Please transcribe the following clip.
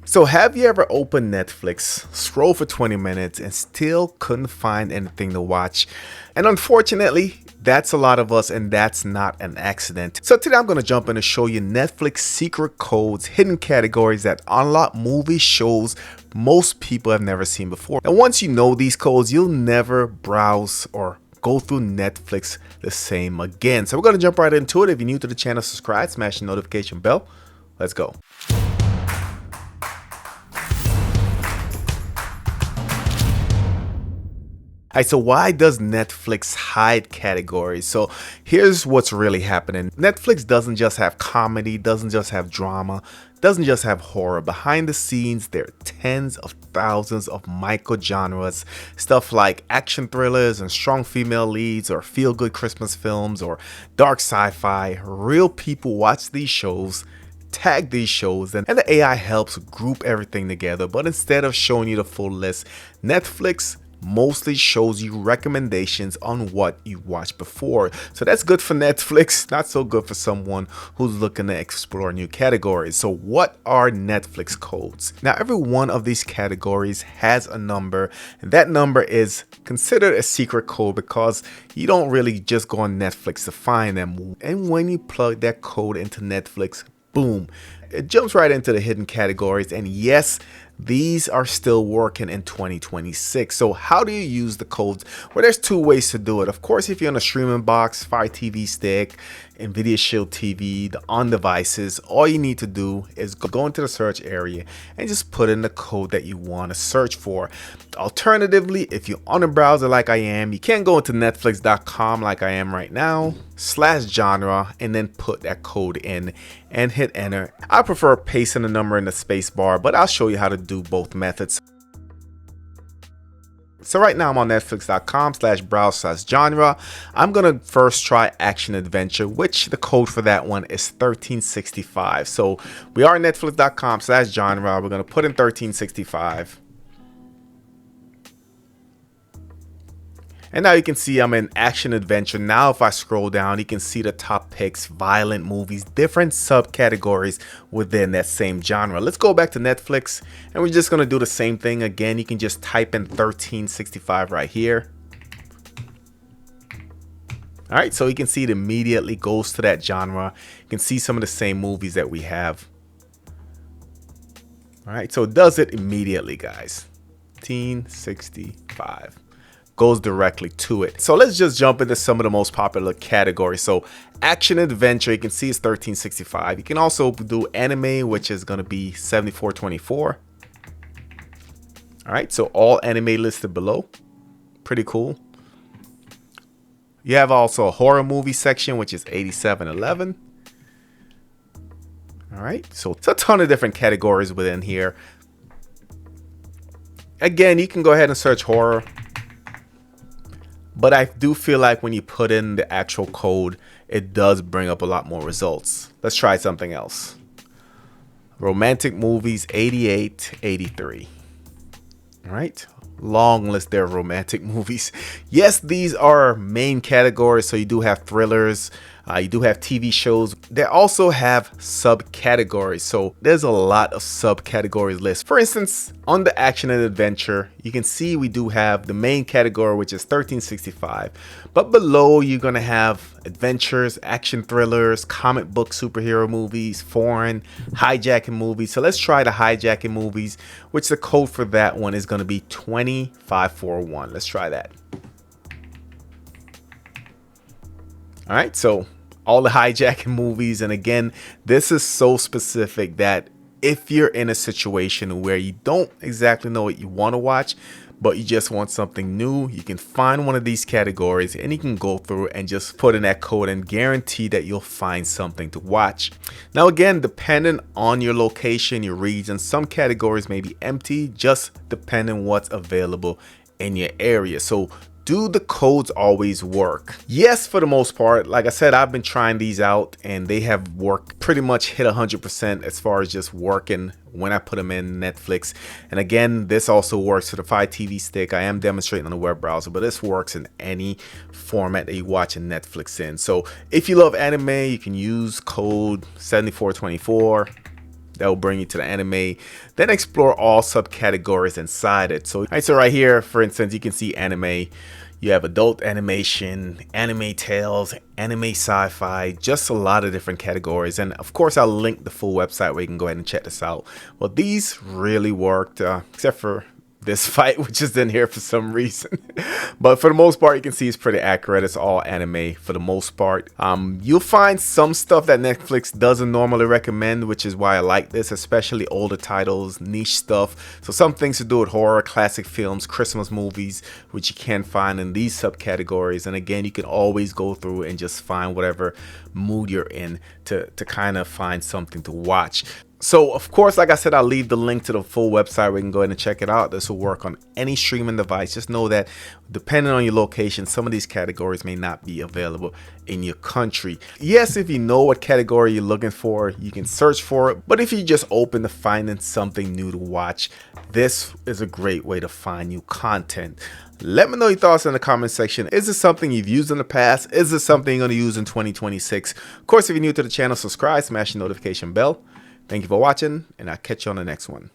So have you ever opened Netflix, scrolled for 20 minutes and still couldn't find anything to watch? And unfortunately, that's a lot of us, and that's not an accident. So today I'm going to jump in and show you Netflix secret codes, hidden categories that unlock movie shows most people have never seen before. And once you know these codes, you'll never browse or go through Netflix the same again. So we're going to jump right into it. If you're new to the channel, subscribe, smash the notification bell. Let's go. Alright, so why does Netflix hide categories? So here's what's really happening. Netflix doesn't just have comedy, doesn't just have drama, doesn't just have horror. Behind the scenes, there are tens of thousands of micro genres, stuff like action thrillers and strong female leads, or feel-good Christmas films, or dark sci-fi. Real people watch these shows, tag these shows, and the AI helps group everything together. But instead of showing you the full list, Netflix mostly shows you recommendations on what you watched before. So that's good for Netflix, not so good for someone who's looking to explore new categories. So what are Netflix codes? Now, every one of these categories has a number, and that number is considered a secret code because you don't really just go on Netflix to find them. And when you plug that code into Netflix, boom, it jumps right into the hidden categories. And yes, these are still working in 2026. So how do you use the codes? Well, there's two ways to do it. Of course, if you're on a streaming box, Fire TV stick, Nvidia Shield TV, the on devices, all you need to do is go into the search area and just put in the code that you want to search for. Alternatively, if you're on a browser like I am, you can go into netflix.com like I am right now, /genre, and then put that code in and hit enter. I prefer pasting the number in the space bar, but I'll show you how to do both methods. So right now I'm on netflix.com/browse/genre. I'm going to first try action adventure, which the code for that one is 1365. So we are netflix.com/genre. We're going to put in 1365. And now you can see I'm in action adventure. Now if I scroll down, you can see the top picks, violent movies, different subcategories within that same genre. Let's go back to Netflix, and we're just going to do the same thing again. You can just type in 1365 right here. All right, so you can see it immediately goes to that genre. You can see some of the same movies that we have. All right, so it does it immediately, guys. 1365. Goes directly to it. So let's just jump into some of the most popular categories. So action adventure, you can see it's 1365. You can also do anime, which is going to be 7424. All right, so all anime listed below. Pretty cool. You have also a horror movie section, which is 8711. All right, so it's a ton of different categories within here. Again, you can go ahead and search horror, but I do feel like when you put in the actual code, it does bring up a lot more results. Let's try something else. Romantic movies, 8883. All right, long list there of romantic movies. Yes, these are main categories. So you do have thrillers, you do have TV shows. They also have subcategories. So there's a lot of subcategories list. For instance, on the action and adventure, you can see we do have the main category, which is 1365. But below, you're going to have adventures, action thrillers, comic book superhero movies, foreign, hijacking movies. So let's try the hijacking movies, which the code for that one is going to be 2541. Let's try that. All right, so all the hijacking movies. And again, this is so specific that if you're in a situation where you don't exactly know what you want to watch, but you just want something new, you can find one of these categories and you can go through and just put in that code and guarantee that you'll find something to watch. Now, again, depending on your location, your region, some categories may be empty, just depending what's available in your area. So do the codes always work? Yes, for the most part. Like I said, I've been trying these out and they have worked, pretty much hit 100% as far as just working when I put them in Netflix. And again, this also works for the Fire TV stick. I am demonstrating on the web browser, but this works in any format that you watch in Netflix in. So if you love anime, you can use code 7424. that will bring you to the anime, then explore all subcategories inside it. So, so right here, for instance, you can see anime. You have adult animation, anime tales, anime sci-fi, just a lot of different categories. And of course, I'll link the full website where you can go ahead and check this out. Well, these really worked, except for this fight, which is in here for some reason. But for the most part, you can see it's pretty accurate. It's all anime for the most part. You'll find some stuff that Netflix doesn't normally recommend, which is why I like this, especially older titles, niche stuff. So some things to do with horror, classic films, Christmas movies, which you can find in these subcategories. And again, you can always go through and just find whatever mood you're in to kind of find something to watch. So, of course, like I said, I'll leave the link to the full website where you can go ahead and check it out. This will work on any streaming device. Just know that depending on your location, some of these categories may not be available in your country. Yes, if you know what category you're looking for, you can search for it. But if you're just open to finding something new to watch, this is a great way to find new content. Let me know your thoughts in the comment section. Is this something you've used in the past? Is this something you're going to use in 2026? Of course, if you're new to the channel, subscribe, smash the notification bell. Thank you for watching, and I'll catch you on the next one.